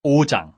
5장.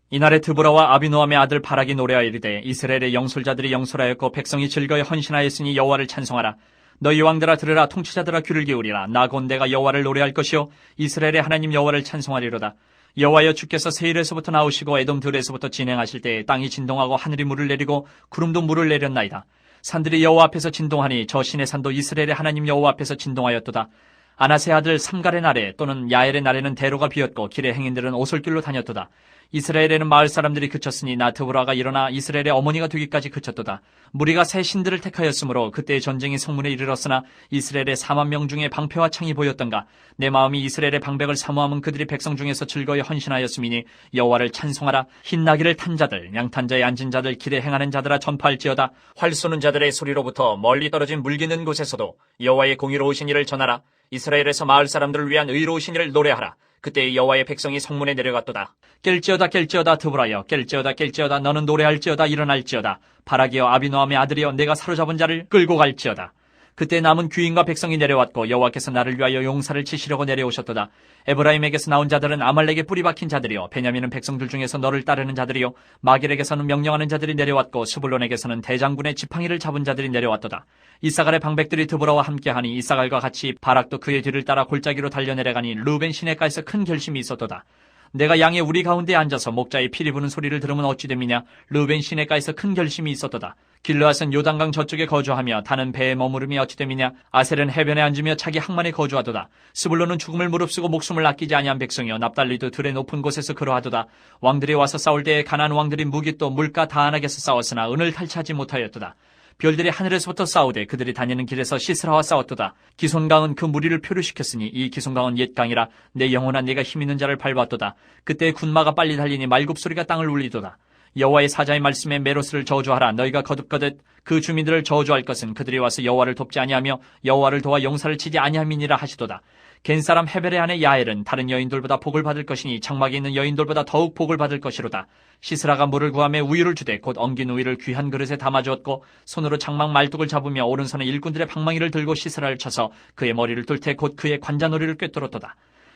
이날에 드보라와 아비노함의 아들 바락이 노래하여 이르되 이스라엘의 영솔자들이 영솔하였고 백성이 즐거이 헌신하였으니 여호와를 찬송하라. 너희 왕들아 들으라. 통치자들아 귀를 기울이라. 나 곧 내가 여호와를 노래할 것이요 이스라엘의 하나님 여호와를 찬송하리로다. 여호와여, 주께서 세일에서부터 나오시고 에돔 들에서부터 진행하실 때에 땅이 진동하고 하늘이 물을 내리고 구름도 물을 내렸나이다. 산들이 여호와 앞에서 진동하니 저 신의 산도 이스라엘의 하나님 여호와 앞에서 진동하였도다. 아나세 아들 삼갈의 날에 또는 야엘의 날에는 대로가 비었고 길의 행인들은 오솔길로 다녔도다. 이스라엘에는 마을 사람들이 그쳤으니 나 드보라가 일어나 이스라엘의 어머니가 되기까지 그쳤도다. 무리가 새 신들을 택하였으므로 그때의 전쟁이 성문에 이르렀으나 이스라엘의 4만 명 중에 방패와 창이 보였던가. 내 마음이 이스라엘의 방백을 사모함은 그들이 백성 중에서 즐거이 헌신하였음이니 여호와를 찬송하라. 흰 나귀를 탄 자들, 양탄 자에 앉은 자들, 길에 행하는 자들아 전파할지어다. 활 쏘는 자들의 소리로부터 멀리 떨어진 물기는 곳에서도 여호와의 공의로우신 일을 전하라. 이스라엘에서 마을 사람들을 위한 의로우신 일을 노래하라. 그때 여호와의 백성이 성문에 내려갔도다. 깰지어다 깰지어다 드보라여, 깰지어다 깰지어다 너는 노래할지어다. 일어날지어다. 바락이여, 아비노함의 아들이여, 내가 사로잡은 자를 끌고 갈지어다. 그때 남은 귀인과 백성이 내려왔고 여호와께서 나를 위하여 용사를 치시려고 내려오셨도다. 에브라임에게서 나온 자들은 아말렉에 뿌리 박힌 자들이요, 베냐민은 백성들 중에서 너를 따르는 자들이요, 마길에게서는 명령하는 자들이 내려왔고 스불론에게서는 대장군의 지팡이를 잡은 자들이 내려왔도다. 이사갈의 방백들이 드보라와 함께하니 이사갈과 같이 바락도 그의 뒤를 따라 골짜기로 달려내려가니 루벤 시내가에서 큰 결심이 있었도다. 내가 양의 우리 가운데 앉아서 목자의 피리 부는 소리를 들으면 어찌 됨이냐. 루벤 시내가에서 큰 결심이 있었도다. 길르앗은 요단강 저쪽에 거주하며 다는 배에 머무름이 어찌 됨이냐. 아셀은 해변에 앉으며 자기 항만에 거주하도다. 스불론은 죽음을 무릅쓰고 목숨을 아끼지 아니한 백성이여, 납달리도 들의 높은 곳에서 그러하도다. 왕들이 와서 싸울 때에 가나안 왕들이 무깃도 물가 다안악에서 싸웠으나 은을 탈취하지 못하였도다. 별들이 하늘에서부터 싸우되 그들이 다니는 길에서 시스라와 싸웠도다. 기손강은 그 무리를 표류시켰으니 이 기손강은 옛 강이라. 내 영혼아, 네가 힘있는 자를 밟았도다. 그때 군마가 빨리 달리니 말굽소리가 땅을 울리도다. 여호와의 사자의 말씀에 메로스를 저주하라. 너희가 거듭거듭 그 주민들을 저주할 것은 그들이 와서 여호와를 돕지 아니하며 여호와를 도와 용사를 치지 아니함이니라 하시도다. 겐사람 헤벨의 아내 야엘은 다른 여인들보다 복을 받을 것이니 장막에 있는 여인들보다 더욱 복을 받을 것이로다. 시스라가 물을 구하며 우유를 주되 곧 엉긴 우유를 귀한 그릇에 담아주었고 손으로 장막 말뚝을 잡으며 오른손에 일꾼들의 방망이를 들고 시스라를 쳐서 그의 머리를 뚫되 곧 그의 관자놀이를 꿰뚫었도다.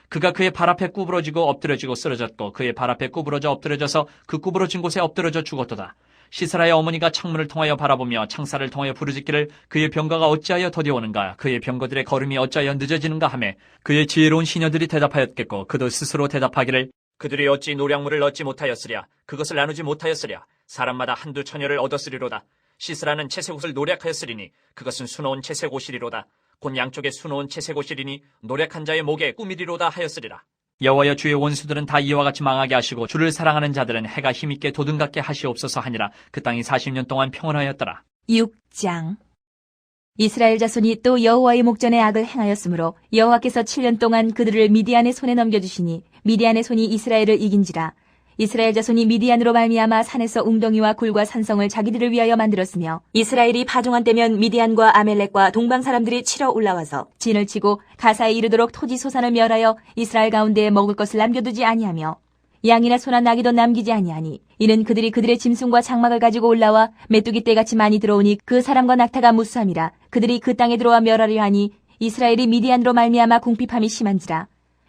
그가 그의 발 앞에 구부러지고 엎드려지고 쓰러졌고 그의 발 앞에 구부러져 엎드려져서 그 구부러진 곳에 엎드려져 죽었도다. 시스라의 어머니가 창문을 통하여 바라보며 창살을 통하여 부르짖기를 그의 병거가 어찌하여 더디오는가, 그의 병거들의 걸음이 어찌하여 늦어지는가 하며 그의 지혜로운 시녀들이 대답하였겠고 그도 스스로 대답하기를 그들이 어찌 노량물을 얻지 못하였으랴. 그것을 나누지 못하였으랴. 사람마다 한두 처녀를 얻었으리로다. 시스라는 채색옷을 노략하였으리니 그것은 수놓은 채색옷이리로다. 곧 양쪽에 수놓은 채색옷이리니 노략한 자의 목에 꾸미리로다 하였으리라. 여호와여, 주의 원수들은 다 이와 같이 망하게 하시고 주를 사랑하는 자들은 해가 힘있게 도든갑게 하시옵소서 하니라. 그 땅이 40년 동안 평온하였더라. 6장. 이스라엘 자손이 또 여호와의 목전에 악을 행하였으므로 여호와께서 7년 동안 그들을 미디안의 손에 넘겨주시니 미디안의 손이 이스라엘을 이긴지라. 이스라엘 자손이 미디안으로 말미암아 산에서 웅덩이와 굴과 산성을 자기들을 위하여 만들었으며 이스라엘이 파종한 때면 미디안과 아멜렉과 동방 사람들이 치러 올라와서 진을 치고 가사에 이르도록 토지 소산을 멸하여 이스라엘 가운데에 먹을 것을 남겨두지 아니하며 양이나 소나 나귀도 남기지 아니하니 이는 그들이 그들의 짐승과 장막을 가지고 올라와 메뚜기 떼같이 많이 들어오니 그 사람과 낙타가 무수함이라. 그들이 그 땅에 들어와 멸하려 하니 이스라엘이 미디안으로 말미암아 궁핍함이 심한지라.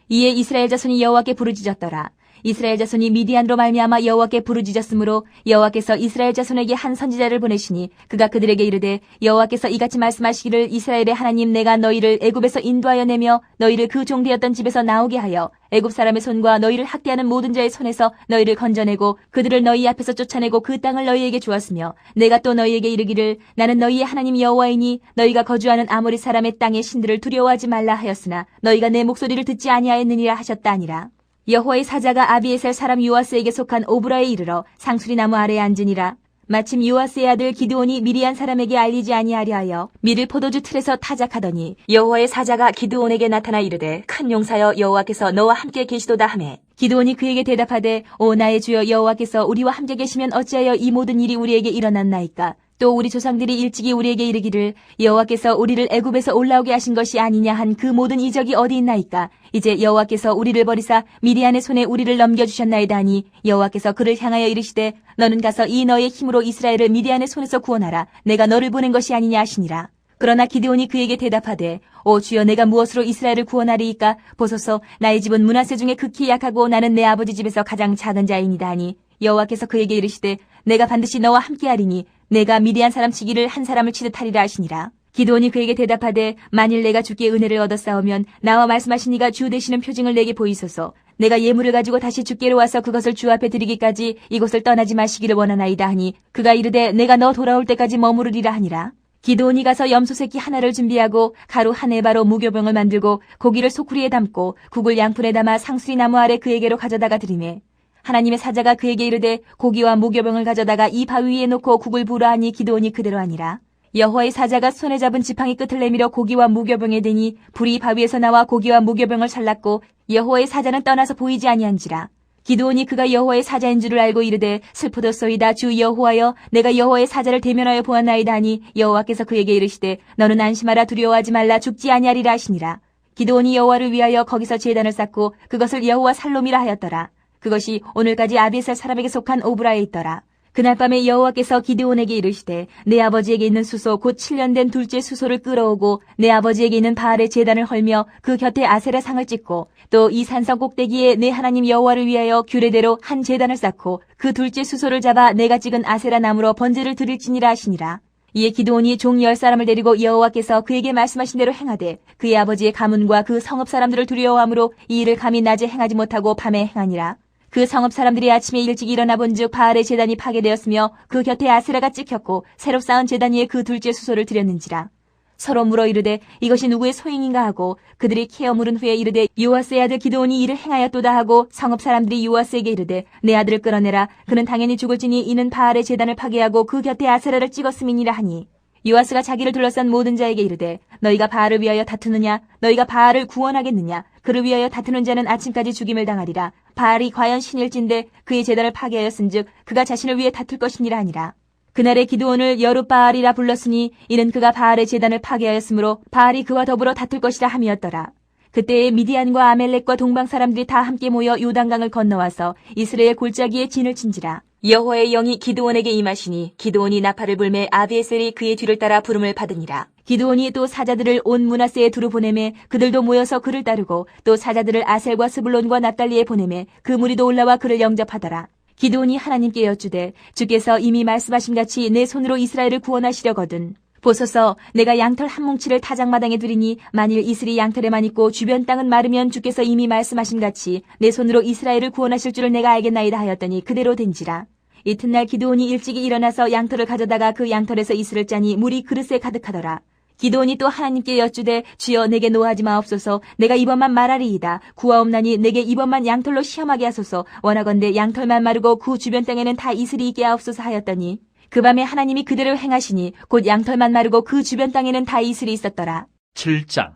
이에 이스라엘 자손이 여호와께 부르짖었더라. 이스라엘 자손이 미디안으로 말미암아 여호와께 부르짖었으므로 여호와께서 이스라엘 자손에게 한 선지자를 보내시니 그가 그들에게 이르되 여호와께서 이같이 말씀하시기를 이스라엘의 하나님 내가 너희를 애굽에서 인도하여 내며 너희를 그 종되었던 집에서 나오게 하여 애굽 사람의 손과 너희를 학대하는 모든 자의 손에서 너희를 건져내고 그들을 너희 앞에서 쫓아내고 그 땅을 너희에게 주었으며 내가 또 너희에게 이르기를 나는 너희의 하나님 여호와이니 너희가 거주하는 아모리 사람의 땅의 신들을 두려워하지 말라 하였으나 너희가 내 목소리를 듣지 아니하였느니라 하셨다 아니라. 여호와의 사자가 아비에셀 사람 요아스에게 속한 오브라에 이르러 상수리 나무 아래에 앉으니라. 마침 요아스의 아들 기드온이 미리안 사람에게 알리지 아니하려 하여 밀을 포도주 틀에서 타작하더니 여호와의 사자가 기드온에게 나타나 이르되 큰 용사여 여호와께서 너와 함께 계시도다 하매 기드온이 그에게 대답하되 오 나의 주여 여호와께서 우리와 함께 계시면 어찌하여 이 모든 일이 우리에게 일어났나이까. 또 우리 조상들이 일찍이 우리에게 이르기를 여호와께서 우리를 애굽에서 올라오게 하신 것이 아니냐 한 그 모든 이적이 어디 있나이까. 이제 여호와께서 우리를 버리사 미디안의 손에 우리를 넘겨주셨나이다 하니 여호와께서 그를 향하여 이르시되 너는 가서 이 너의 힘으로 이스라엘을 미디안의 손에서 구원하라. 내가 너를 보낸 것이 아니냐 하시니라. 그러나 기드온이 그에게 대답하되 오 주여 내가 무엇으로 이스라엘을 구원하리이까 보소서 나의 집은 므낫세 중에 극히 약하고 나는 내 아버지 집에서 가장 작은 자이니이다 하니 여호와께서 그에게 이르시되 내가 반드시 너와 함께하리니 내가 미디안 사람 치기를 한 사람을 치듯 하리라 하시니라. 기드온이 그에게 대답하되 만일 내가 주께 은혜를 얻었사오면 나와 말씀하신 이가 주 되시는 표징을 내게 보이소서. 내가 예물을 가지고 다시 주께로 와서 그것을 주 앞에 드리기까지 이곳을 떠나지 마시기를 원하나이다 하니 그가 이르되 내가 너 돌아올 때까지 머무르리라 하니라. 기드온이 가서 염소 새끼 하나를 준비하고 가루 한 에바로 무교병을 만들고 고기를 소쿠리에 담고 국을 양푼에 담아 상수리 나무 아래 그에게로 가져다가 드리매 하나님의 사자가 그에게 이르되 고기와 무교병을 가져다가 이 바위 위에 놓고 국을 부으라 하니 기드온이 그대로 하니라. 여호와의 사자가 손에 잡은 지팡이 끝을 내밀어 고기와 무교병에 대니 불이 바위에서 나와 고기와 무교병을 살랐고 여호와의 사자는 떠나서 보이지 아니한지라. 기드온이 그가 여호와의 사자인 줄을 알고 이르되 슬프도소이다 주 여호와여 내가 여호와의 사자를 대면하여 보았나이다 하니 여호와께서 그에게 이르시되 너는 안심하라 두려워하지 말라 죽지 아니하리라 하시니라. 기드온이 여호와를 위하여 거기서 제단을 쌓고 그것을 여호와 살롬이라 하였더라. 그것이 오늘까지 아비에셀 사람에게 속한 오브라에 있더라. 그날 밤에 여호와께서 기드온에게 이르시되 내 아버지에게 있는 수소 곧 7년 된 둘째 수소를 끌어오고 내 아버지에게 있는 바알의 제단을 헐며 그 곁에 아세라 상을 찍고 또 이 산성 꼭대기에 내 하나님 여호와를 위하여 규례대로 한 제단을 쌓고 그 둘째 수소를 잡아 내가 찍은 아세라 나무로 번제를 드릴지니라 하시니라. 이에 기드온이 종 10사람을 데리고 여호와께서 그에게 말씀하신 대로 행하되 그의 아버지의 가문과 그 성읍 사람들을 두려워하므로 이 일을 감히 낮에 행하지 못하고 밤에 행하니라. 그 성읍 사람들이 아침에 일찍 일어나 본즉 바알의 제단이 파괴되었으며 그 곁에 아세라가 찍혔고 새로 쌓은 제단 위에 그 둘째 수소를 드렸는지라. 서로 물어 이르되 이것이 누구의 소행인가 하고 그들이 캐어 물은 후에 이르되 요아스의 아들 기드온이 이를 행하였도다 하고 성읍 사람들이 요아스에게 이르되 내 아들을 끌어내라 그는 당연히 죽을지니 이는 바알의 제단을 파괴하고 그 곁에 아세라를 찍었음이니라 하니 요아스가 자기를 둘러싼 모든 자에게 이르되 너희가 바알을 위하여 다투느냐 너희가 바알을 구원하겠느냐 그를 위하여 다투는 자는 아침까지 죽임을 당하리라. 바알이 과연 신일진데 그의 제단을 파괴하였은즉 그가 자신을 위해 다툴 것이니라 하니라. 그날에 기드온을 여룻바알이라 불렀으니 이는 그가 바알의 제단을 파괴하였으므로 바알이 그와 더불어 다툴 것이라 함이었더라. 그때에 미디안과 아멜렉과 동방 사람들이 다 함께 모여 요단강을 건너와서 이스라엘 골짜기에 진을 친지라. 여호와의 영이 기드온에게 임하시니 기드온이 나팔을 불매 아비에셀이 그의 뒤를 따라 부름을 받으니라. 기드온이 또 사자들을 온 므낫세에 두루 보내매 그들도 모여서 그를 따르고 또 사자들을 아셀과 스불론과 납달리에 보내매 그 무리도 올라와 그를 영접하더라. 기드온이 하나님께 여쭈되 주께서 이미 말씀하신같이 내 손으로 이스라엘을 구원하시려거든. 보소서 내가 양털 한 뭉치를 타작마당에 두리니 만일 이슬이 양털에만 있고 주변 땅은 마르면 주께서 이미 말씀하신같이 내 손으로 이스라엘을 구원하실 줄을 내가 알겠나이다 하였더니 그대로 된지라. 이튿날 기드온이 일찍이 일어나서 양털을 가져다가 그 양털에서 이슬을 짜니 물이 그릇에 가득하더라. 기드온이 또 하나님께 여쭈되 주여 내게 노하지 마옵소서 내가 이번만 말하리이다. 구하옵나니 내게 이번만 양털로 시험하게 하소서 원하건대 양털만 마르고 그 주변 땅에는 다 이슬이 있게 하옵소서 하였더니 그 밤에 하나님이 그대로 행하시니 곧 양털만 마르고 그 주변 땅에는 다 이슬이 있었더라. 7장.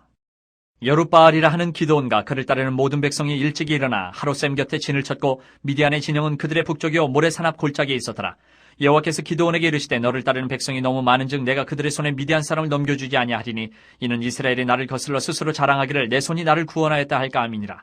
여룻바알이라 하는 기드온과 그를 따르는 모든 백성이 일찍이 일어나 하롯셈 곁에 진을 쳤고 미디안의 진영은 그들의 북쪽이요 모래산 앞 골짜기에 있었더라. 여호와께서 기드온에게 이르시되 너를 따르는 백성이 너무 많은즉 내가 그들의 손에 미디안 사람을 넘겨주지 아니하리니 이는 이스라엘이 나를 거슬러 스스로 자랑하기를 내 손이 나를 구원하였다 할까 함이니라.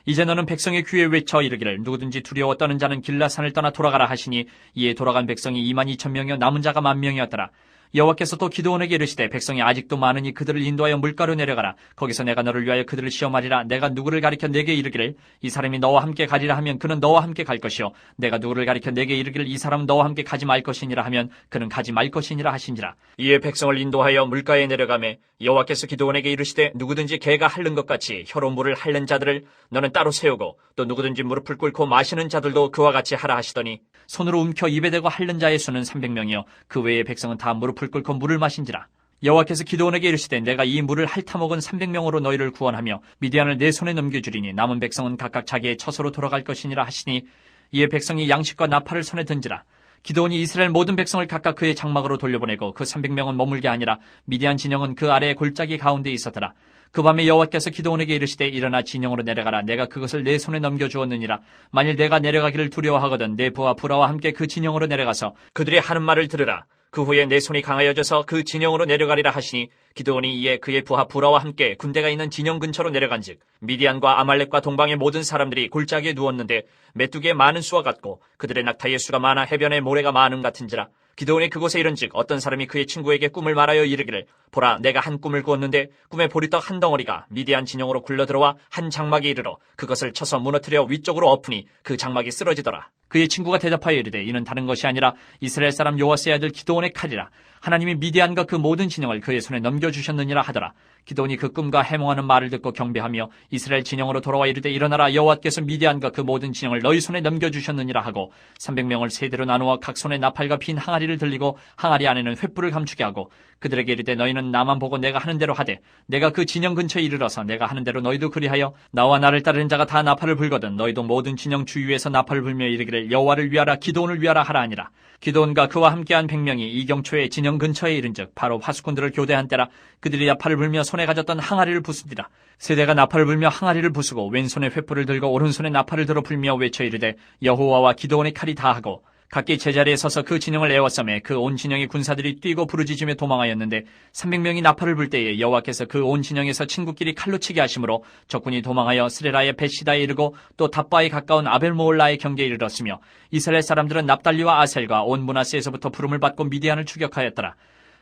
이제 너는 백성의 귀에 외쳐 이르기를 누구든지 두려워 떠는 자는 길라산을 떠나 돌아가라 하시니 이에 돌아간 백성이 22,000명이요 남은 자가 10,000명이었더라. 여호와께서 또 기드온에게 이르시되 백성이 아직도 많으니 그들을 인도하여 물가로 내려가라. 거기서 내가 너를 위하여 그들을 시험하리라. 내가 누구를 가리켜 내게 이르기를 이 사람이 너와 함께 가리라 하면 그는 너와 함께 갈 것이요 내가 누구를 가리켜 내게 이르기를 이 사람은 너와 함께 가지 말 것이니라 하면 그는 가지 말 것이니라 하시니라. 이에 백성을 인도하여 물가에 내려가매 여호와께서 기드온에게 이르시되 누구든지 개가 핥는 것 같이 혀로 물을 핥는 자들을 너는 따로 세우고 또 누구든지 무릎을 꿇고 마시는 자들도 그와 같이 하라 하시더니 손으로 움켜 입에 대고 핥는 자의 수는 300명이요 그 외의 백성은 다 무릎을 꿇고 물을 마신지라. 여호와께서 기드온에게 이르시되 내가 이 물을 핥아먹은 300명으로 너희를 구원하며 미디안을 내 손에 넘겨주리니 남은 백성은 각각 자기의 처소로 돌아갈 것이니라 하시니 이에 백성이 양식과 나팔을 손에 든지라. 기드온이 이스라엘 모든 백성을 각각 그의 장막으로 돌려보내고 그 300명은 머물게 하니라. 미디안 진영은 그 아래의 골짜기 가운데 있었더라. 그 밤에 여호와께서 기드온에게 이르시되 일어나 진영으로 내려가라. 내가 그것을 내 손에 넘겨주었느니라. 만일 내가 내려가기를 두려워하거든 내 부하 부라와 함께 그 진영으로 내려가서 그들이 하는 말을 들으라. 그 후에 내 손이 강하여져서 그 진영으로 내려가리라 하시니 기드온이 이에 그의 부하 부라와 함께 군대가 있는 진영 근처로 내려간즉 미디안과 아말렉과 동방의 모든 사람들이 골짜기에 누웠는데 메뚜기의 많은 수와 같고 그들의 낙타의 수가 많아 해변에 모래가 많음 같은지라. 기드온이 그곳에 이른즉 어떤 사람이 그의 친구에게 꿈을 말하여 이르기를 보라, 내가 한 꿈을 꾸었는데 꿈에 보리떡 한 덩어리가 미디안 진영으로 굴러들어와 한 장막에 이르러 그것을 쳐서 무너뜨려 위쪽으로 엎으니 그 장막이 쓰러지더라. 그의 친구가 대답하여 이르되 이는 다른 것이 아니라 이스라엘 사람 요아스의 아들 기드온의 칼이라. 하나님이 미디안과 그 모든 진영을 그의 손에 넘겨주셨느니라 하더라. 기드온이 그 꿈과 해몽하는 말을 듣고 경배하며 이스라엘 진영으로 돌아와 이르되 일어나라, 여호와께서 미디안과 그 모든 진영을 너희 손에 넘겨주셨느니라 하고 300명을 세대로 나누어 각 손에 나팔과 빈 항아리를 들리고 항아리 안에는 횃불을 감추게 하고 그들에게 이르되 너희는 나만 보고 내가 하는 대로 하되 내가 그 진영 근처에 이르러서 내가 하는 대로 너희도 그리하여 나와 나를 따르는 자가 다 나팔을 불거든 너희도 모든 진영 주위에서 나팔을 불며 이르기를 여호와를 위하라, 기드온을 위하라 하라 하니라. 기드온과 그와 함께한 100명이 이경초에 진영 근처에 이른즉 바로 파수꾼들을 교대한 때라. 그들이 나팔을 불며 손에 가졌던 항아리를 부수니라. 세대가 나팔을 불며 항아리를 부수고 왼손에 횃불을 들고 오른손에 나팔을 들어 불며 외쳐 이르되 여호와와 기드온의 칼이 다하고 각기 제자리에 서서 그 진영을 에워싸매 그 온 진영의 군사들이 뛰고 부르짖으며 도망하였는데 300명이 나팔을 불 때에 여호와께서 그 온 진영에서 친구끼리 칼로 치게 하심으로 적군이 도망하여 스레라의 베시다에 이르고 또 답바에 가까운 아벨모올라의 경계에 이르렀으며 이스라엘 사람들은 납달리와 아셀과 온 므낫세에서부터 부름을 받고 미디안을 추격하였더라.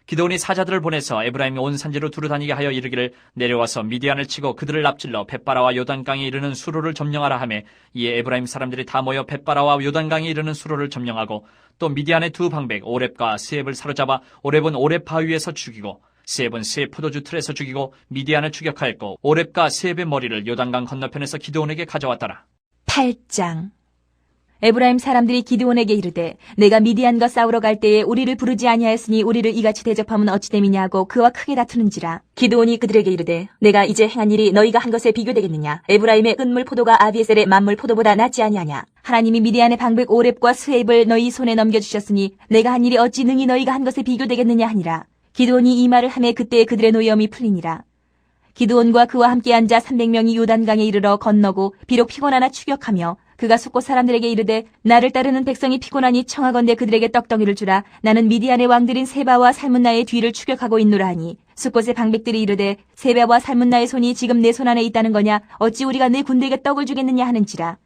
기드온이 사자들을 보내서 에브라임 온 산지로 두루다니게 하여 이르기를 내려와서 미디안을 치고 그들을 납질러 벳바라와 요단강에 이르는 수로를 점령하라 하매 이에 에브라임 사람들이 다 모여 벳바라와 요단강에 이르는 수로를 점령하고 또 미디안의 두 방백 오렙과 스앱을 사로잡아 오렙은 오렙 바위에서 죽이고 스앱은 스앱 포도주 틀에서 죽이고 미디안을 추격하였고 오렙과 스앱의 머리를 요단강 건너편에서 기드온에게 가져왔더라. 8장. 에브라임 사람들이 기드온에게 이르되 내가 미디안과 싸우러 갈 때에 우리를 부르지 아니하였으니 우리를 이같이 대접하면 어찌 됨이냐 하고 그와 크게 다투는지라. 기드온이 그들에게 이르되 내가 이제 행한 일이 너희가 한 것에 비교되겠느냐. 에브라임의 끝물 포도가 아비에셀의 만물 포도보다 낫지 아니하냐. 하나님이 미디안의 방백 오렙과 스웨입을 너희 손에 넘겨주셨으니 내가 한 일이 어찌 능히 너희가 한 것에 비교되겠느냐 하니라. 기드온이 이 말을 하매 그때 그들의 노염이 풀리니라. 기드온과 그와 함께 앉아 300명이 요단강에 이르러 건너고 비록 피곤하나 추격하며 그가 숫곳 사람들에게 이르되 나를 따르는 백성이 피곤하니 청하건대 그들에게 떡덩이를 주라. 나는 미디안의 왕들인 세바와 살문나의 뒤를 추격하고 있노라 하니 숫곳의 방백들이 이르되 세바와 살문나의 손이 지금 내 손 안에 있다는 거냐. 어찌 우리가 내 군대에게 떡을 주겠느냐 하는지라.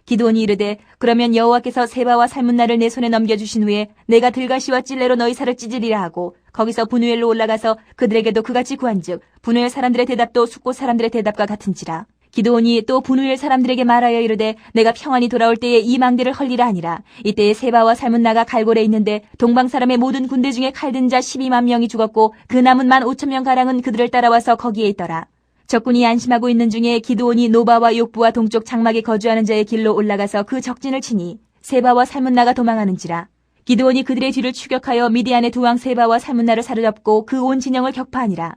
기드온이 이르되 그러면 여호와께서 세바와 살문나를 내 손에 넘겨주신 후에 내가 들가시와 찔레로 너희 살을 찢으리라 하고 거기서 분우엘로 올라가서 그들에게도 그같이 구한즉 분우엘 사람들의 대답도 숫곳 사람들의 대답과 같은지라. 기드온이 또 분우엘 사람들에게 말하여 이르되 내가 평안히 돌아올 때에 이 망대를 헐리라 하니라. 이때에 세바와 살문나가 갈골에 있는데 동방 사람의 모든 군대 중에 칼든 자 12만 명이 죽었고 그 남은 15,000명 가량은 그들을 따라와서 거기에 있더라. 적군이 안심하고 있는 중에 기드온이 노바와 욕부와 동쪽 장막에 거주하는 자의 길로 올라가서 그 적진을 치니 세바와 살문나가 도망하는지라. 기드온이 그들의 뒤를 추격하여 미디안의 두 왕 세바와 살문나를 사로잡고 그 온 진영을 격파하니라.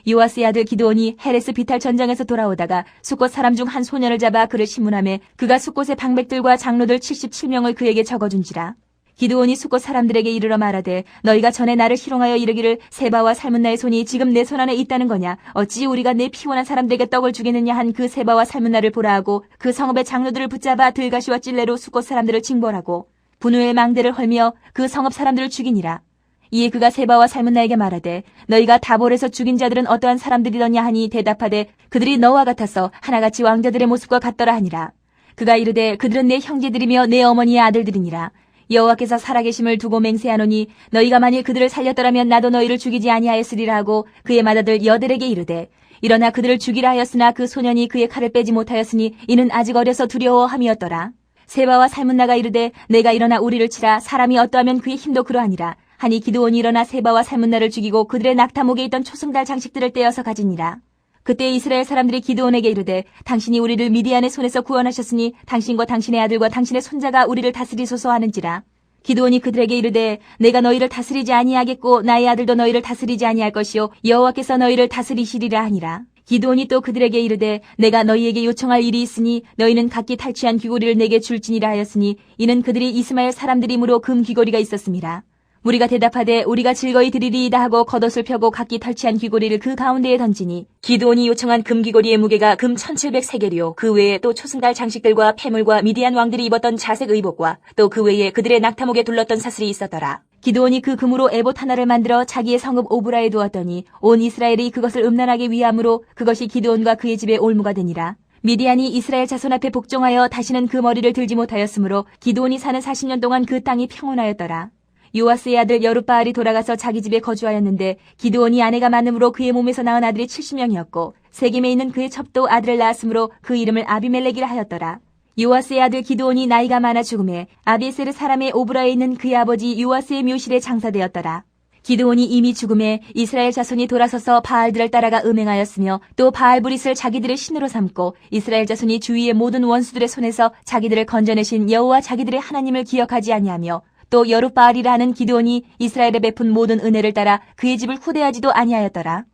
요아스의 아들 기드온이 헤레스 비탈 전장에서 돌아오다가 숫곳 사람 중 한 소년을 잡아 그를 신문하매 그가 숫곳의 방백들과 장로들 77명을 그에게 적어준지라. 기드온이 숫곳 사람들에게 이르러 말하되 너희가 전에 나를 희롱하여 이르기를 세바와 살문나의 손이 지금 내 손 안에 있다는 거냐. 어찌 우리가 내 피곤한 사람들에게 떡을 주겠느냐 한 그 세바와 살문나를 보라 하고 그 성읍의 장로들을 붙잡아 들가시와 찔레로 숫곳 사람들을 징벌하고 분우엘 망대를 헐며 그 성읍 사람들을 죽이니라. 이에 그가 세바와 살문나에게 말하되 너희가 다볼에서 죽인 자들은 어떠한 사람들이더냐 하니 대답하되 그들이 너와 같아서 하나같이 왕자들의 모습과 같더라 하니라. 그가 이르되 그들은 내 형제들이며 내 어머니의 아들들이니라. 여호와께서 살아계심을 두고 맹세하노니 너희가 만일 그들을 살렸더라면 나도 너희를 죽이지 아니하였으리라 하고 그의 맏아들 여델에게 이르되 일어나 그들을 죽이라 하였으나 그 소년이 그의 칼을 빼지 못하였으니 이는 아직 어려서 두려워함이었더라. 세바와 살문나가 이르되 내가 일어나 우리를 치라. 사람이 어떠하면 그의 힘도 그러하니라. 하니 기드온이 일어나 세바와 살문나를 죽이고 그들의 낙타목에 있던 초승달 장식들을 떼어서 가지니라. 그때 이스라엘 사람들이 기드온에게 이르되 당신이 우리를 미디안의 손에서 구원하셨으니 당신과 당신의 아들과 당신의 손자가 우리를 다스리소서 하는지라. 기드온이 그들에게 이르되 내가 너희를 다스리지 아니하겠고 나의 아들도 너희를 다스리지 아니할 것이요 여호와께서 너희를 다스리시리라 하니라. 기드온이 또 그들에게 이르되 내가 너희에게 요청할 일이 있으니 너희는 각기 탈취한 귀고리를 내게 줄지니라 하였으니 이는 그들이 이스마엘 사람들이므로 금 귀고리가 있었습니다. 우리가 대답하되 우리가 즐거이 드리리이다 하고 겉옷을 펴고 각기 탈취한 귀고리를 그 가운데에 던지니 기드온이 요청한 금귀고리의 무게가 금 1700세겔이요 그 외에 또 초승달 장식들과 폐물과 미디안 왕들이 입었던 자색 의복과 또 그 외에 그들의 낙타목에 둘렀던 사슬이 있었더라. 기드온이 그 금으로 에봇 하나를 만들어 자기의 성읍 오브라에 두었더니 온 이스라엘이 그것을 음란하게 위함으로 그것이 기드온과 그의 집에 올무가 되니라. 미디안이 이스라엘 자손 앞에 복종하여 다시는 그 머리를 들지 못하였으므로 기드온이 사는 40년 동안 그 땅이 평온하였더라. 요아스의 아들 여룻바알이 돌아가서 자기 집에 거주하였는데 기드온이 아내가 많음으로 그의 몸에서 낳은 아들이 70명이었고 세겜에 있는 그의 첩도 아들을 낳았으므로 그 이름을 아비멜렉이라 하였더라. 요아스의 아들 기드온이 나이가 많아 죽음에 아비에세르 사람의 오브라에 있는 그의 아버지 요아스의 묘실에 장사되었더라. 기드온이 이미 죽음에 이스라엘 자손이 돌아서서 바알들을 따라가 음행하였으며 또 바알브릿을 자기들의 신으로 삼고 이스라엘 자손이 주위의 모든 원수들의 손에서 자기들을 건져내신 여호와 자기들의 하나님을 기억하지 아니하며 또 여룻바알이라 하는 기드온이 이스라엘에 베푼 모든 은혜를 따라 그의 집을 후대하지도 아니하였더라.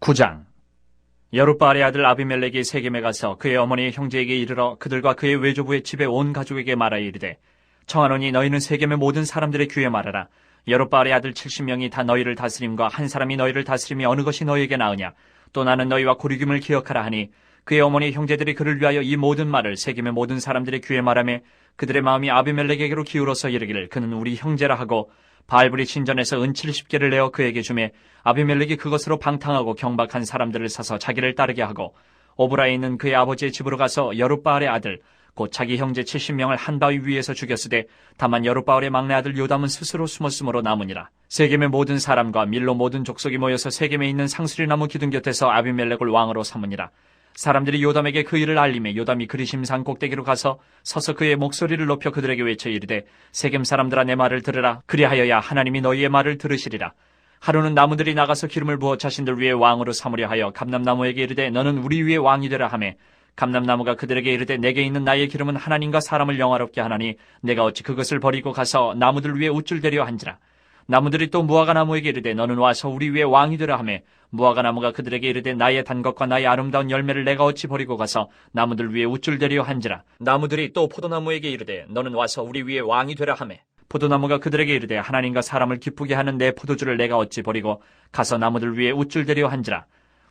9장. 여룻바알의 아들 아비멜렉이 세겜에 가서 그의 어머니의 형제에게 이르러 그들과 그의 외조부의 집에 온 가족에게 말하여 이르되 청하노니 너희는 세겜의 모든 사람들의 귀에 말하라. 여룻바알의 아들 70명이 다 너희를 다스림과 한 사람이 너희를 다스림이 어느 것이 너희에게 나으냐. 또 나는 너희와 고리김을 기억하라 하니 그의 어머니 형제들이 그를 위하여 이 모든 말을 세겜의 모든 사람들의 귀에 말하며 그들의 마음이 아비멜렉에게로 기울어서 이르기를 그는 우리 형제라 하고 바알브릿 신전에서 은 70개를 내어 그에게 주매 아비멜렉이 그것으로 방탕하고 경박한 사람들을 사서 자기를 따르게 하고 오브라에 있는 그의 아버지의 집으로 가서 여룻바알의 아들 곧 자기 형제 70명을 한 바위 위에서 죽였으되 다만 여룻바알의 막내 아들 요담은 스스로 숨었으므로 남으니라. 세겜의 모든 사람과 밀로 모든 족속이 모여서 세겜에 있는 상수리나무 기둥 곁에서 아비멜렉을 왕으로 삼으니라. 사람들이 요담에게 그 일을 알림해 요담이 그리심산 꼭대기로 가서 서서 그의 목소리를 높여 그들에게 외쳐 이르되 세겜 사람들아 내 말을 들으라. 그리하여야 하나님이 너희의 말을 들으시리라. 하루는 나무들이 나가서 기름을 부어 자신들 위에 왕으로 삼으려 하여 감람나무에게 이르되 너는 우리 위에 왕이 되라 하매 감람나무가 그들에게 이르되 내게 있는 나의 기름은 하나님과 사람을 영화롭게 하나니 내가 어찌 그것을 버리고 가서 나무들 위에 우쭐대려 한지라. 나무들이 또 무화과나무에게 이르되 너는 와서 우리 위에 왕이 되라 하매 무화과나무가 그들에게 이르되 나의 단 것과 나의 아름다운 열매를 내가 어찌 버리고 가서 나무들 위에 우쭐대려 한지라. 나무들이 또 포도나무에게 이르되 너는 와서 우리 위에 왕이 되라 하매 포도나무가 그들에게 이르되 하나님과 사람을 기쁘게 하는 내 포도주를 내가 어찌 버리고 가서 나무들 위에 우쭐대려 한지라.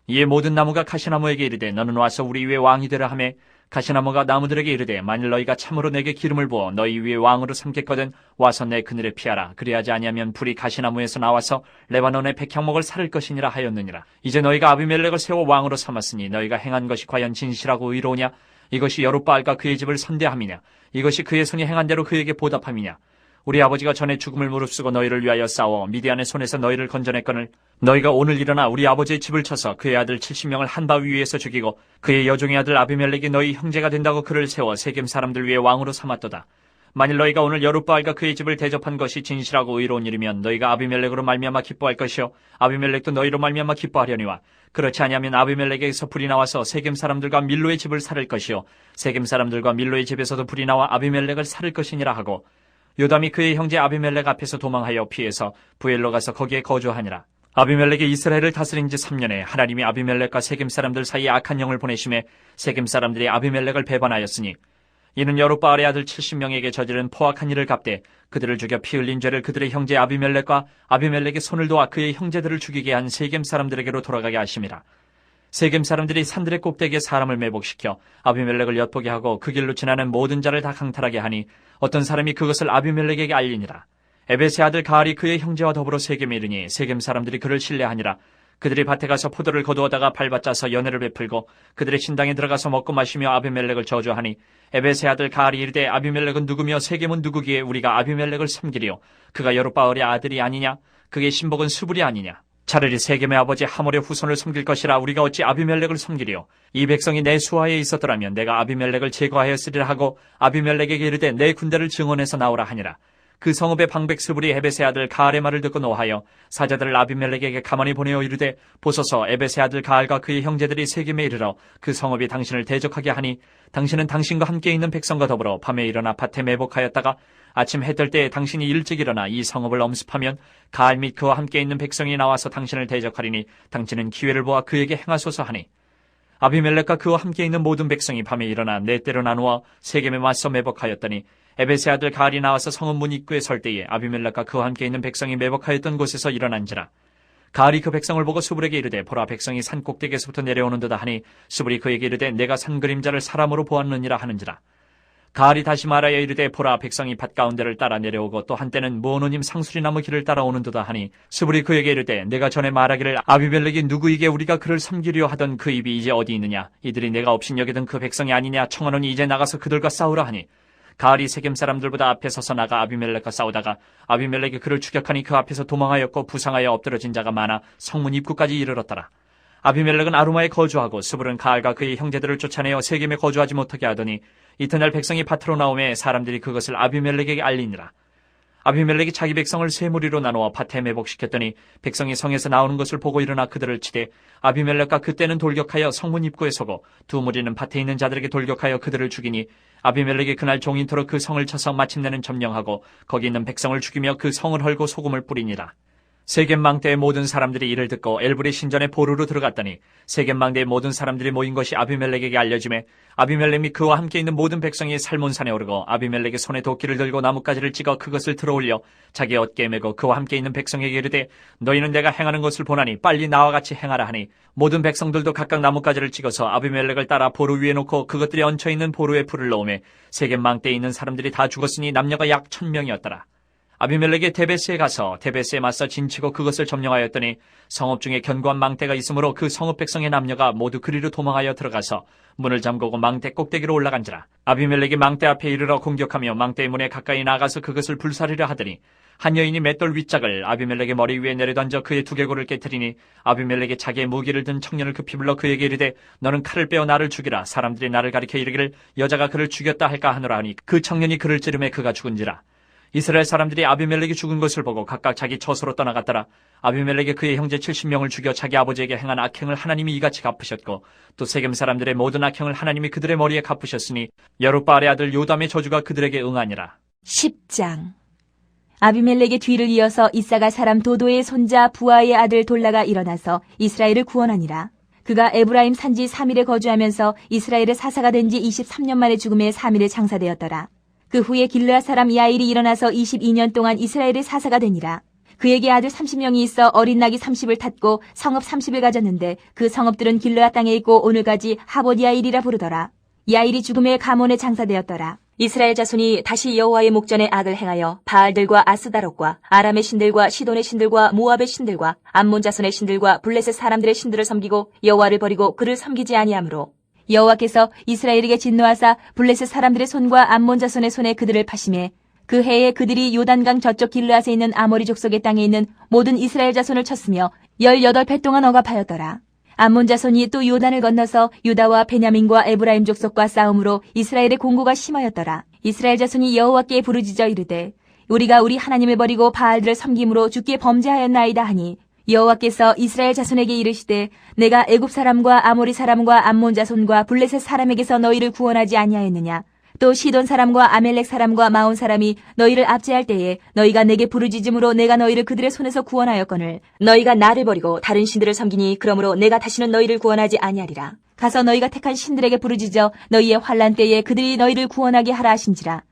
이에 모든 나무가 가시나무에게 이르되 너는 와서 우리 위에 왕이 되라 하매 가시나무가 나무들에게 이르되 만일 너희가 참으로 내게 기름을 부어 너희 위에 왕으로 삼겠거든 와서 내 그늘에 피하라. 그리하지 아니하면 불이 가시나무에서 나와서 레바논의 백향목을 살을 것이니라 하였느니라. 이제 너희가 아비멜렉을 세워 왕으로 삼았으니 너희가 행한 것이 과연 진실하고 의로우냐. 이것이 여룻바알과 그의 집을 선대함이냐. 이것이 그의 손이 행한 대로 그에게 보답함이냐. 우리 아버지가 전에 죽음을 무릅쓰고 너희를 위하여 싸워 미디안의 손에서 너희를 건져냈거늘 너희가 오늘 일어나 우리 아버지의 집을 쳐서 그의 아들 70명을 한 바위 위에서 죽이고 그의 여종의 아들 아비멜렉이 너희 형제가 된다고 그를 세워 세겜 사람들 위에 왕으로 삼았도다. 만일 너희가 오늘 여룻바알과 그의 집을 대접한 것이 진실하고 의로운 일이면 너희가 아비멜렉으로 말미암아 기뻐할 것이요 아비멜렉도 너희로 말미암아 기뻐하려니와 그렇지 아니하면 아비멜렉에게서 불이 나와서 세겜 사람들과 밀로의 집을 살을 것이요 세겜 사람들과 밀로의 집에서도 불이 나와 아비멜렉을 살을 것이니라 하고 요담이 그의 형제 아비멜렉 앞에서 도망하여 피해서 부엘로 가서 거기에 거주하니라. 아비멜렉이 이스라엘을 다스린 지 3년에 하나님이 아비멜렉과 세겜 사람들 사이에 악한 영을 보내심에 세겜 사람들이 아비멜렉을 배반하였으니 이는 여룻바알의 아들 70명에게 저지른 포악한 일을 갚되 그들을 죽여 피 흘린 죄를 그들의 형제 아비멜렉과 아비멜렉의 손을 도와 그의 형제들을 죽이게 한 세겜 사람들에게로 돌아가게 하심이라. 세겜 사람들이 산들의 꼭대기에 사람을 매복시켜 아비멜렉을 엿보게 하고 그 길로 지나는 모든 자를 다 강탈하게 하니 어떤 사람이 그것을 아비멜렉에게 알리니라. 에벳의 아들 가알이 그의 형제와 더불어 세겜에 이르니 세겜 사람들이 그를 신뢰하니라. 그들이 밭에 가서 포도를 거두어다가 밟아짜서 연회를 베풀고 그들의 신당에 들어가서 먹고 마시며 아비멜렉을 저주하니 에벳의 아들 가알이 이르되 아비멜렉은 누구며 세겜은 누구기에 우리가 아비멜렉을 섬기리요. 그가 여룻바알의 아들이 아니냐. 그의 신복은 수불이 아니냐. 차라리 세겜의 아버지 하몰의 후손을 섬길 것이라 우리가 어찌 아비멜렉을 섬기리요. 이 백성이 내 수하에 있었더라면 내가 아비멜렉을 제거하였으리라 하고 아비멜렉에게 이르되 내 군대를 증언해서 나오라 하니라. 그 성읍의 방백 스불이 에벳의 아들 가알의 말을 듣고 노하여 사자들을 아비멜렉에게 가만히 보내어 이르되 보소서 에벳의 아들 가알과 그의 형제들이 세겜에 이르러 그 성읍이 당신을 대적하게 하니 당신은 당신과 함께 있는 백성과 더불어 밤에 일어나 밭에 매복하였다가 아침 해 뜰 때에 당신이 일찍 일어나 이 성읍을 엄습하면 가알 및 그와 함께 있는 백성이 나와서 당신을 대적하리니 당신은 기회를 보아 그에게 행하소서 하니 아비멜렉과 그와 함께 있는 모든 백성이 밤에 일어나 네 때로 나누어 세겜에 맞서 매복하였더니 에벳의 아들 가알이 나와서 성읍 문 입구에 설 때에 아비멜렉과 그와 함께 있는 백성이 매복하였던 곳에서 일어난지라. 가알이 그 백성을 보고 수불에게 이르되 보라 백성이 산 꼭대기에서부터 내려오는도다 하니 수불이 그에게 이르되 내가 산 그림자를 사람으로 보았느니라 하는지라. 가알이 다시 말하여 이르되 보라 백성이 밭 가운데를 따라 내려오고 또 한때는 무오노님 상수리나무 길을 따라오는도다 하니 수불이 그에게 이르되 내가 전에 말하기를 아비멜렉이 누구이게 우리가 그를 섬기려 하던 그 입이 이제 어디 있느냐. 이들이 내가 업신여기던 그 백성이 아니냐. 청하노니 이제 나가서 그들과 싸우라 하니 가을이 세겜 사람들보다 앞에 서서 나가 아비멜렉과 싸우다가 아비멜렉이 그를 추격하니 그 앞에서 도망하였고 부상하여 엎드러진 자가 많아 성문 입구까지 이르렀더라. 아비멜렉은 아루마에 거주하고 스불은 가알과 그의 형제들을 쫓아내어 세겜에 거주하지 못하게 하더니 이튿날 백성이 밭으로 나오매 사람들이 그것을 아비멜렉에게 알리니라. 아비멜렉이 자기 백성을 세 무리로 나누어 밭에 매복시켰더니 백성이 성에서 나오는 것을 보고 일어나 그들을 치되 아비멜렉과 그때는 돌격하여 성문 입구에 서고 두 무리는 밭에 있는 자들에게 돌격하여 그들을 죽이니 아비멜렉이 그날 종인토록 그 성을 쳐서 마침내는 점령하고 거기 있는 백성을 죽이며 그 성을 헐고 소금을 뿌리니라. 세겜 망대의 모든 사람들이 이를 듣고 엘브리 신전에 보루로 들어갔더니 세겜 망대의 모든 사람들이 모인 것이 아비멜렉에게 알려지매 아비멜렉 및 그와 함께 있는 모든 백성이 살몬산에 오르고 아비멜렉의 손에 도끼를 들고 나뭇가지를 찍어 그것을 들어올려 자기 어깨에 메고 그와 함께 있는 백성에게 이르되 너희는 내가 행하는 것을 보나니 빨리 나와 같이 행하라 하니 모든 백성들도 각각 나뭇가지를 찍어서 아비멜렉을 따라 보루 위에 놓고 그것들이 얹혀있는 보루에 불을 넣으매 세겜 망대에 있는 사람들이 다 죽었으니 남녀가 약 1000명이었더라. 아비멜렉이 데베스에 가서 데베스에 맞서 진치고 그것을 점령하였더니 성읍 중에 견고한 망대가 있으므로 그 성읍 백성의 남녀가 모두 그리로 도망하여 들어가서 문을 잠그고 망대 꼭대기로 올라간지라. 아비멜렉이 망대 앞에 이르러 공격하며 망대의 문에 가까이 나가서 그것을 불사르려 하더니 한 여인이 맷돌 윗짝을 아비멜렉의 머리 위에 내려던져 그의 두개골을 깨뜨리니 아비멜렉이 자기의 무기를 든 청년을 급히 불러 그에게 이르되 너는 칼을 빼어 나를 죽이라. 사람들이 나를 가리켜 이르기를 여자가 그를 죽였다 할까 하노라 하니 그 청년이 그를 찌르매 그가 죽은지라. 이스라엘 사람들이 아비멜렉이 죽은 것을 보고 각각 자기 처소로 떠나갔더라. 아비멜렉이 그의 형제 70명을 죽여 자기 아버지에게 행한 악행을 하나님이 이같이 갚으셨고 또 세겜 사람들의 모든 악행을 하나님이 그들의 머리에 갚으셨으니 여룻바알의 아들 요담의 저주가 그들에게 응하니라. 10장. 아비멜렉의 뒤를 이어서 이사가 사람 도도의 손자 부하의 아들 돌라가 일어나서 이스라엘을 구원하니라. 그가 에브라임 산지 3일에 거주하면서 이스라엘의 사사가 된 지 23년 만에 죽음에 3일에 장사되었더라. 그 후에 길르앗 사람 야일이 일어나서 22년 동안 이스라엘의 사사가 되니라. 그에게 아들 30명이 있어 어린 낙이 30을 탔고 성읍 30을 가졌는데 그 성읍들은 길르앗 땅에 있고 오늘까지 하봇 야일이라 부르더라. 야일이 죽음에 가몬에 장사되었더라. 이스라엘 자손이 다시 여호와의 목전에 악을 행하여 바알들과 아스다롯과 아람의 신들과 시돈의 신들과 모압의 신들과 암몬 자손의 신들과 블레셋 사람들의 신들을 섬기고 여호와를 버리고 그를 섬기지 아니하므로 여호와께서 이스라엘에게 진노하사 블레셋 사람들의 손과 암몬 자손의 손에 그들을 파심해 그 해에 그들이 요단강 저쪽 길르앗에 있는 아모리 족속의 땅에 있는 모든 이스라엘 자손을 쳤으며 18배 동안 억압하였더라. 암몬 자손이 또 요단을 건너서 유다와 베냐민과 에브라임 족속과 싸움으로 이스라엘의 공고가 심하였더라. 이스라엘 자손이 여호와께 부르짖어 이르되 우리가 우리 하나님을 버리고 바알들을 섬김으로 주께 범죄하였나이다 하니 여호와께서 이스라엘 자손에게 이르시되 내가 애굽 사람과 아모리 사람과 암몬 자손과 블레셋 사람에게서 너희를 구원하지 아니하였느냐. 또 시돈 사람과 아멜렉 사람과 마온 사람이 너희를 압제할 때에 너희가 내게 부르짖음으로 내가 너희를 그들의 손에서 구원하였거늘 너희가 나를 버리고 다른 신들을 섬기니 그러므로 내가 다시는 너희를 구원하지 아니하리라. 가서 너희가 택한 신들에게 부르짖어 너희의 환난 때에 그들이 너희를 구원하게 하라 하신지라.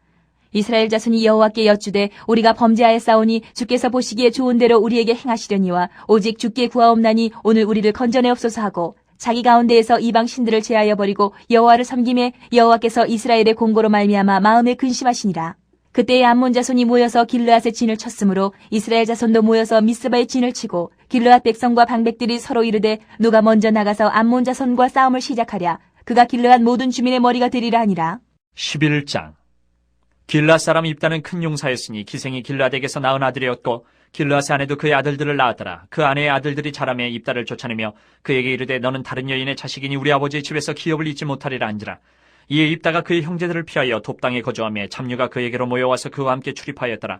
이스라엘 자손이 여호와께 여쭈되 우리가 범죄하였사오니 주께서 보시기에 좋은 대로 우리에게 행하시려니와 오직 주께 구하옵나니 오늘 우리를 건져내옵소서 하고 자기 가운데에서 이방 신들을 제하여 버리고 여호와를 섬김에 여호와께서 이스라엘의 공고로 말미암아 마음에 근심하시니라. 그때에 암몬 자손이 모여서 길르앗의 진을 쳤으므로 이스라엘 자손도 모여서 미스바의 진을 치고 길르앗 백성과 방백들이 서로 이르되 누가 먼저 나가서 암몬 자손과 싸움을 시작하랴. 그가 길르앗 모든 주민의 머리가 되리라 하니라. 11장. 길르앗 사람 입다는 큰 용사였으니 기생이 길르앗에게서 낳은 아들이었고 길르앗의 아내도 그의 아들들을 낳았더라. 그 아내의 아들들이 자라매 입다를 쫓아내며 그에게 이르되 너는 다른 여인의 자식이니 우리 아버지의 집에서 기업을 잊지 못하리라 한지라. 이에 입다가 그의 형제들을 피하여 돕당에 거주하며 잡류가 그에게로 모여와서 그와 함께 출입하였더라.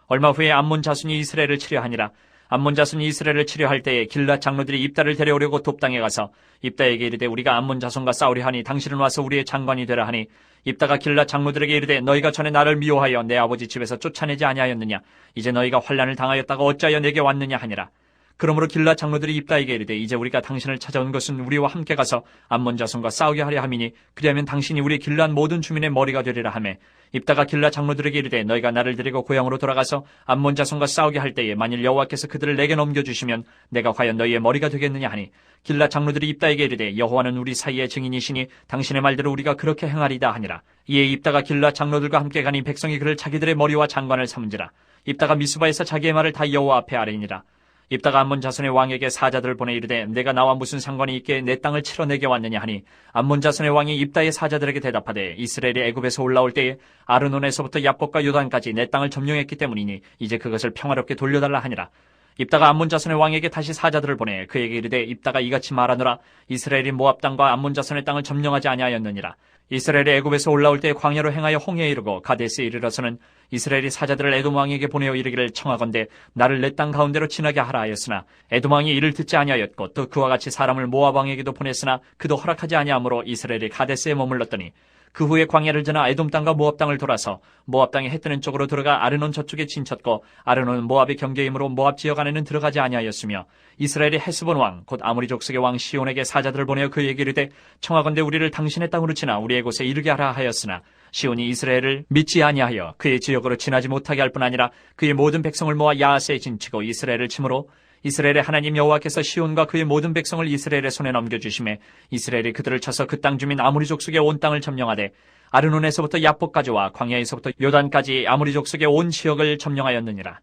얼마 후에 암몬 자손이 이스라엘을 치려하니라. 암몬 자손이 이스라엘을 치려할 때에 길르앗 장로들이 입다를 데려오려고 돕당에 가서 입다에게 이르되 우리가 암몬 자손과 싸우려 하니 당신은 와서 우리의 장관이 되라 하니 입다가 길르앗 장로들에게 이르되 너희가 전에 나를 미워하여 내 아버지 집에서 쫓아내지 아니하였느냐. 이제 너희가 환난을 당하였다가 어찌하여 내게 왔느냐 하니라. 그러므로 길르앗 장로들이 입다에게 이르되 이제 우리가 당신을 찾아온 것은 우리와 함께 가서 암몬 자손과 싸우게 하려 함이니 그리하면 당신이 우리 길르앗 모든 주민의 머리가 되리라 하매 입다가 길르앗 장로들에게 이르되 너희가 나를 데리고 고향으로 돌아가서 암몬 자손과 싸우게 할 때에 만일 여호와께서 그들을 내게 넘겨주시면 내가 과연 너희의 머리가 되겠느냐 하니 길르앗 장로들이 입다에게 이르되 여호와는 우리 사이의 증인이시니 당신의 말대로 우리가 그렇게 행하리다 하니라. 이에 입다가 길르앗 장로들과 함께 가니 백성이 그를 자기들의 머리와 장관을 삼은지라. 입다가 미스바에서 자기의 말을 다 여호와 앞에 아뢰니라. 입다가 암몬 자손의 왕에게 사자들을 보내 이르되 내가 나와 무슨 상관이 있게 내 땅을 치러내게 왔느냐 하니 암몬 자손의 왕이 입다의 사자들에게 대답하되 이스라엘이 애굽에서 올라올 때에 아르논에서부터 야복과 요단까지 내 땅을 점령했기 때문이니 이제 그것을 평화롭게 돌려달라 하니라. 입다가 암몬 자손의 왕에게 다시 사자들을 보내 그에게 이르되 입다가 이같이 말하노라. 이스라엘이 모압 땅과 암몬 자손의 땅을 점령하지 아니하였느니라. 이스라엘이 애굽에서 올라올 때 광야로 행하여 홍해에 이르고 가데스에 이르러서는 이스라엘이 사자들을 에돔 왕에게 보내어 이르기를 청하건대 나를 내 땅 가운데로 지나게 하라 하였으나 에돔 왕이 이를 듣지 아니하였고 또 그와 같이 사람을 모압 왕에게도 보냈으나 그도 허락하지 아니하므로 이스라엘이 가데스에 머물렀더니 그 후에 광야를 지나 에돔 땅과 모압 땅을 돌아서 모압 땅의 해 뜨는 쪽으로 들어가 아르논 저쪽에 진쳤고 아르논은 모압의 경계이므로 모압 지역 안에는 들어가지 아니하였으며 이스라엘이 헤스본 왕 곧 아모리 족속의 왕 시온에게 사자들을 보내어 그에게 이르되 청하건대 우리를 당신의 땅으로 지나 우리의 곳에 이르게 하라 하였으나 시온이 이스라엘을 믿지 아니하여 그의 지역으로 지나지 못하게 할 뿐 아니라 그의 모든 백성을 모아 야하스에 진치고 이스라엘을 치므로 이스라엘의 하나님 여호와께서 시온과 그의 모든 백성을 이스라엘의 손에 넘겨주심에 이스라엘이 그들을 쳐서 그 땅 주민 아모리 족속의 온 땅을 점령하되 아르논에서부터 야복까지와 광야에서부터 요단까지 아모리 족속의 온 지역을 점령하였느니라.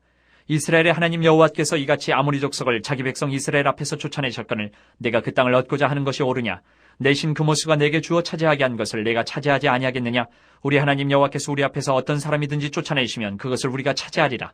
이스라엘의 하나님 여호와께서 이같이 아모리 족속을 자기 백성 이스라엘 앞에서 쫓아내셨거늘 내가 그 땅을 얻고자 하는 것이 옳으냐? 내 신 그모스가 내게 주어 차지하게 한 것을 내가 차지하지 아니하겠느냐? 우리 하나님 여호와께서 우리 앞에서 어떤 사람이든지 쫓아내시면 그것을 우리가 차지하리라.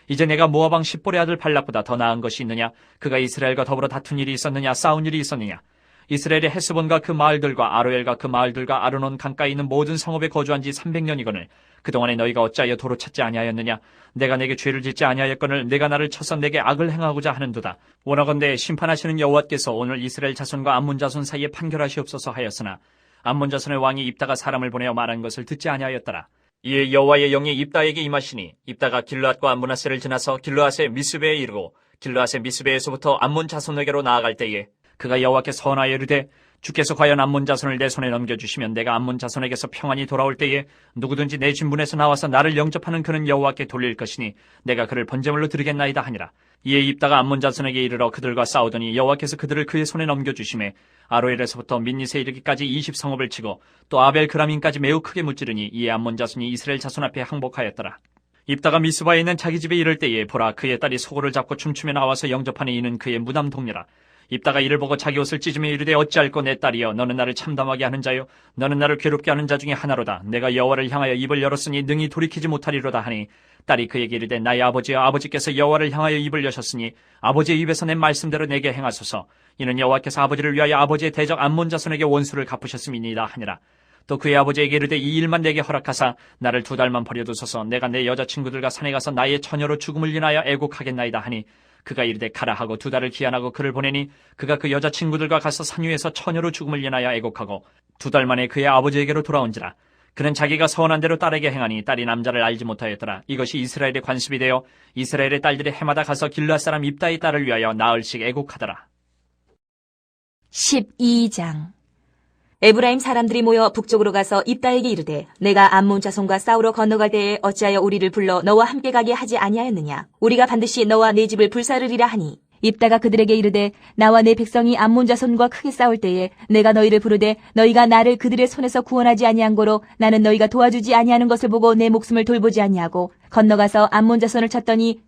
이제 내가 모압 왕 십볼의 아들 발락보다 더 나은 것이 있느냐? 그가 이스라엘과 더불어 다툰 일이 있었느냐? 싸운 일이 있었느냐? 이스라엘의 헤스본과 그 마을들과 아로엘과 그 마을들과 아르논 강가에 있는 모든 성읍에 거주한 지 300년이거늘 그동안에 너희가 어찌하여 도로 찾지 아니하였느냐? 내가 내게 죄를 짓지 아니하였거늘 내가 나를 쳐서 내게 악을 행하고자 하는도다. 원하건대 심판하시는 여호와께서 오늘 이스라엘 자손과 암몬 자손 사이에 판결하시옵소서 하였으나 암몬 자손의 왕이 입다가 사람을 보내어 말한 것을 듣지 아니하였더라. 이에 여호와의 영이 입다에게 임하시니 입다가 길르앗과 므낫세를 지나서 길르앗의 미스베에 이르고 길르앗의 미스베에서부터 암몬 자손에게로 나아갈 때에 그가 여호와께 선하여 이르되 주께서 과연 암몬 자손을 내 손에 넘겨주시면 내가 암몬 자손에게서 평안히 돌아올 때에 누구든지 내 진분에서 나와서 나를 영접하는 그는 여호와께 돌릴 것이니 내가 그를 번제물로 드리겠나이다 하니라. 이에 입다가 암몬 자손에게 이르러 그들과 싸우더니 여호와께서 그들을 그의 손에 넘겨주심에 아로엘에서부터 민닛에 이르기까지 20성읍을 치고 또 아벨 그라민까지 매우 크게 무찌르니 이에 암몬 자손이 이스라엘 자손 앞에 항복하였더라. 입다가 미스바에 있는 자기 집에 이를 때에 보라 그의 딸이 소고를 잡고 춤추며 나와서 영접하는 이는 그의 무남 동료라. 입다가 이를 보고 자기 옷을 찢으며 이르되 어찌할꼬 내 딸이여 너는 나를 참담하게 하는 자요 너는 나를 괴롭게 하는 자 중에 하나로다. 내가 여호와를 향하여 입을 열었으니 능히 돌이키지 못하리로다 하니 딸이 그에게 이르되 나의 아버지여 아버지께서 여호와를 향하여 입을 여셨으니 아버지의 입에서 낸 말씀대로 내게 행하소서. 이는 여호와께서 아버지를 위하여 아버지의 대적 암몬 자손에게 원수를 갚으셨음이니이다 하니라. 또 그의 아버지에게 이르되 이 일만 내게 허락하사 나를 2달만 버려두소서. 내가 내 여자친구들과 산에 가서 나의 처녀로 죽음을 인하여 애곡하겠나이다 하니 그가 이르되 가라 하고 2달을 기한하고 그를 보내니 그가 그 여자친구들과 가서 산 위에서 처녀로 죽음을 인하여 애곡하고 2달 만에 그의 아버지에게로 돌아온지라. 그는 자기가 서원한 대로 딸에게 행하니 딸이 남자를 알지 못하였더라. 이것이 이스라엘의 관습이 되어 이스라엘의 딸들이 해마다 가서 길르앗 사람 입다의 딸을 위하여 나흘씩 애곡하더라. 12장. 에브라임 사람들이 모여 북쪽으로 가서 입다에게 이르되 내가 암몬 자손과 싸우러 건너갈 때에 어찌하여 우리를 불러 너와 함께 가게 하지 아니하였느냐? 우리가 반드시 너와 네 집을 불사르리라 하니 입다가 그들에게 이르되 나와 내 백성이 암몬 자손과 크게 싸울 때에 내가 너희를 부르되 너희가 나를 그들의 손에서 구원하지 아니한 고로 나는 너희가 도와주지 아니하는 것을 보고 내 목숨을 돌보지 아니하고 건너가서 암몬 자손을 쳤더니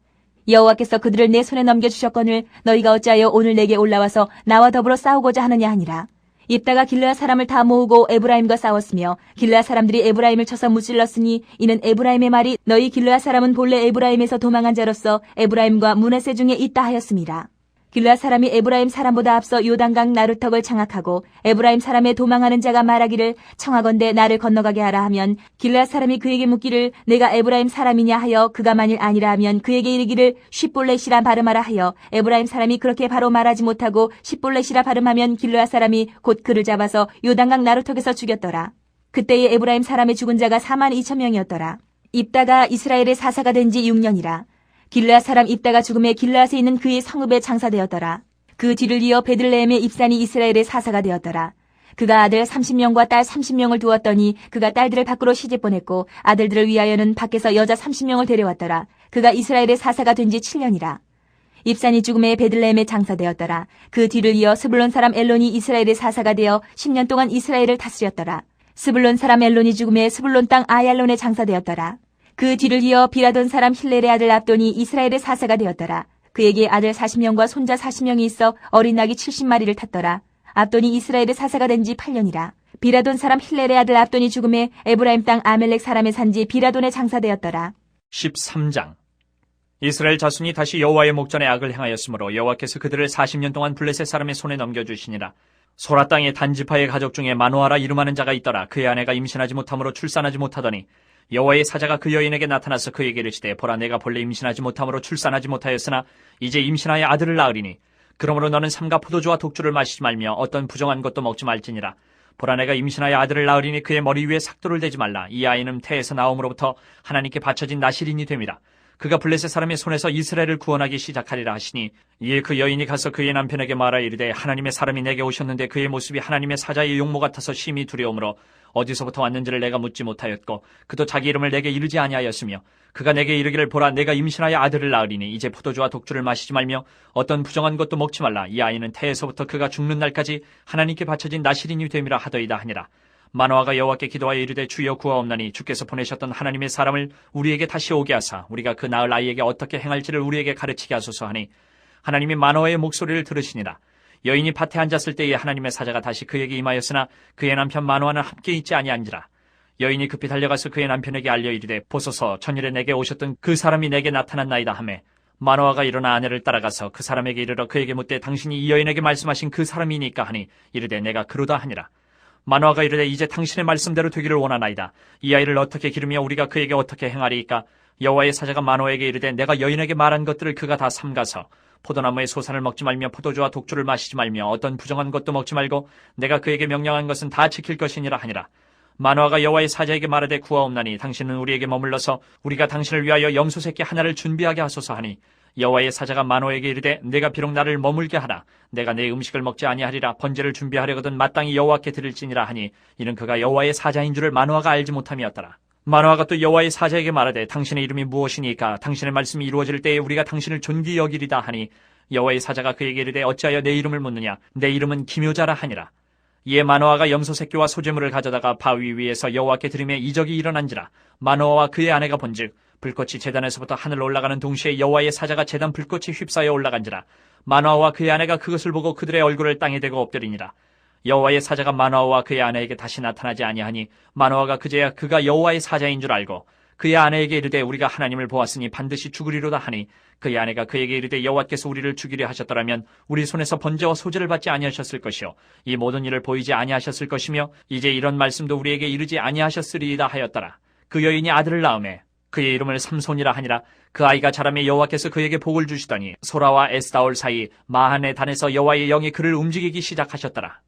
여호와께서 그들을 내 손에 넘겨주셨거늘 너희가 어찌하여 오늘 내게 올라와서 나와 더불어 싸우고자 하느냐 하니라. 입다가 길르앗 사람을 다 모으고 에브라임과 싸웠으며 길르앗 사람들이 에브라임을 쳐서 무찔렀으니 이는 에브라임의 말이 너희 길르앗 사람은 본래 에브라임에서 도망한 자로서 에브라임과 므낫세 중에 있다 하였습니다. 길르앗 사람이 에브라임 사람보다 앞서 요단강 나루턱을 장악하고 에브라임 사람의 도망하는 자가 말하기를 청하건대 나를 건너가게 하라 하면 길르앗 사람이 그에게 묻기를 내가 에브라임 사람이냐 하여 그가 만일 아니라 하면 그에게 이르기를 쉿볼렛이라 발음하라 하여 에브라임 사람이 그렇게 바로 말하지 못하고 쉿볼렛이라 발음하면 길르앗 사람이 곧 그를 잡아서 요단강 나루턱에서 죽였더라. 그때에 에브라임 사람의 죽은 자가 42,000명이었더라. 입다가 이스라엘의 사사가 된 지 6년이라. 길르앗 사람 입다가 죽음에 길르앗에 있는 그의 성읍에 장사되었더라. 그 뒤를 이어 베들레헴의 입산이 이스라엘의 사사가 되었더라. 그가 아들 30명과 딸 30명을 두었더니 그가 딸들을 밖으로 시집 보냈고 아들들을 위하여는 밖에서 여자 30명을 데려왔더라. 그가 이스라엘의 사사가 된 지 7년이라. 입산이 죽음에 베들레헴에 장사되었더라. 그 뒤를 이어 스불론 사람 엘론이 이스라엘의 사사가 되어 10년 동안 이스라엘을 다스렸더라. 스불론 사람 엘론이 죽음에 스불론 땅 아얄론에 장사되었더라. 그 뒤를 이어 비라돈 사람 힐렐의 아들 압돈이 이스라엘의 사사가 되었더라. 그에게 아들 40명과 손자 40명이 있어 어린 낙이 70마리를 탔더라. 압돈이 이스라엘의 사사가 된 지 8년이라. 비라돈 사람 힐렐의 아들 압돈이 죽음에 에브라임 땅 아멜렉 사람의 산지 비라돈에 장사되었더라. 13장. 이스라엘 자손이 다시 여호와의 목전에 악을 행하였으므로 여호와께서 그들을 40년 동안 블레셋 사람의 손에 넘겨주시니라. 소라 땅의 단지파의 가족 중에 마노아라 이름하는 자가 있더라. 그의 아내가 임신하지 못함으로 출산하지 못하더니 여호와의 사자가 그 여인에게 나타나서 그에게 이르시되 보라 내가 본래 임신하지 못함으로 출산하지 못하였으나 이제 임신하여 아들을 낳으리니 그러므로 너는 삼가 포도주와 독주를 마시지 말며 어떤 부정한 것도 먹지 말지니라. 보라 내가 임신하여 아들을 낳으리니 그의 머리 위에 삭도를 대지 말라. 이 아이는 태에서 나옴으로부터 하나님께 바쳐진 나실인이 됨이라. 그가 블레셋 사람의 손에서 이스라엘을 구원하기 시작하리라 하시니 이에 그 여인이 가서 그의 남편에게 말하 이르되 하나님의 사람이 내게 오셨는데 그의 모습이 하나님의 사자의 용모 같아서 심히 두려움으로 어디서부터 왔는지를 내가 묻지 못하였고 그도 자기 이름을 내게 이르지 아니하였으며 그가 내게 이르기를 보라 내가 임신하여 아들을 낳으리니 이제 포도주와 독주를 마시지 말며 어떤 부정한 것도 먹지 말라. 이 아이는 태에서부터 그가 죽는 날까지 하나님께 바쳐진 나실인이 됨이라 하더이다 하니라. 마노아가 여호와께 기도하여 이르되 주여 구하옵나니 주께서 보내셨던 하나님의 사람을 우리에게 다시 오게 하사 우리가 그 낳을 아이에게 어떻게 행할지를 우리에게 가르치게 하소서 하니 하나님이 마노아의 목소리를 들으시니라. 여인이 밭에 앉았을 때에 하나님의 사자가 다시 그에게 임하였으나 그의 남편 마노아는 함께 있지 아니한지라. 여인이 급히 달려가서 그의 남편에게 알려 이르되 보소서 전일에 내게 오셨던 그 사람이 내게 나타났나이다 하매 마노아가 일어나 아내를 따라가서 그 사람에게 이르러 그에게 묻되 당신이 이 여인에게 말씀하신 그 사람이니까 하니 이르되 내가 그러다 하니라. 마노아가 이르되 이제 당신의 말씀대로 되기를 원하나이다. 이 아이를 어떻게 기르며 우리가 그에게 어떻게 행하리이까. 여호와의 사자가 마노아에게 이르되 내가 여인에게 말한 것들을 그가 다 삼가서 포도나무의 소산을 먹지 말며 포도주와 독주를 마시지 말며 어떤 부정한 것도 먹지 말고 내가 그에게 명령한 것은 다 지킬 것이니라 하니라. 마노아가 여호와의 사자에게 말하되 구하옵나니 당신은 우리에게 머물러서 우리가 당신을 위하여 염소 새끼 하나를 준비하게 하소서 하니 여호와의 사자가 마노아에게 이르되 내가 비록 나를 머물게 하라. 내가 내 음식을 먹지 아니하리라. 번제를 준비하려거든 마땅히 여호와께 드릴지니라 하니 이는 그가 여호와의 사자인 줄을 마노아가 알지 못함이었더라. 마노아가 또 여호와의 사자에게 말하되 당신의 이름이 무엇이니까 당신의 말씀이 이루어질 때에 우리가 당신을 존귀 여기리다 하니 여호와의 사자가 그에게 이르되 어찌하여 내 이름을 묻느냐. 내 이름은 기묘자라 하니라. 이에 마노아가 염소 새끼와 소재물을 가져다가 바위 위에서 여호와께 드리매 이적이 일어난지라. 마노아와 그의 아내가 본즉 불꽃이 제단에서부터 하늘로 올라가는 동시에 여호와의 사자가 제단 불꽃이 휩싸여 올라간지라. 마노아와 그의 아내가 그것을 보고 그들의 얼굴을 땅에 대고 엎드리니라. 여호와의 사자가 마노아와 그의 아내에게 다시 나타나지 아니하니 마노아가 그제야 그가 여호와의 사자인 줄 알고 그의 아내에게 이르되 우리가 하나님을 보았으니 반드시 죽으리로다 하니 그의 아내가 그에게 이르되 여호와께서 우리를 죽이려 하셨더라면 우리 손에서 번제와 소제를 받지 아니하셨을 것이요 이 모든 일을 보이지 아니하셨을 것이며 이제 이런 말씀도 우리에게 이르지 아니하셨으리이다 하였더라. 그 여인이 아들을 낳음에 그의 이름을 삼손이라 하니라. 그 아이가 자라매 여호와께서 그에게 복을 주시더니 소라와 에스다올 사이 마한의 단에서 여호와의 영이 그를 움직이기 시작하셨더라.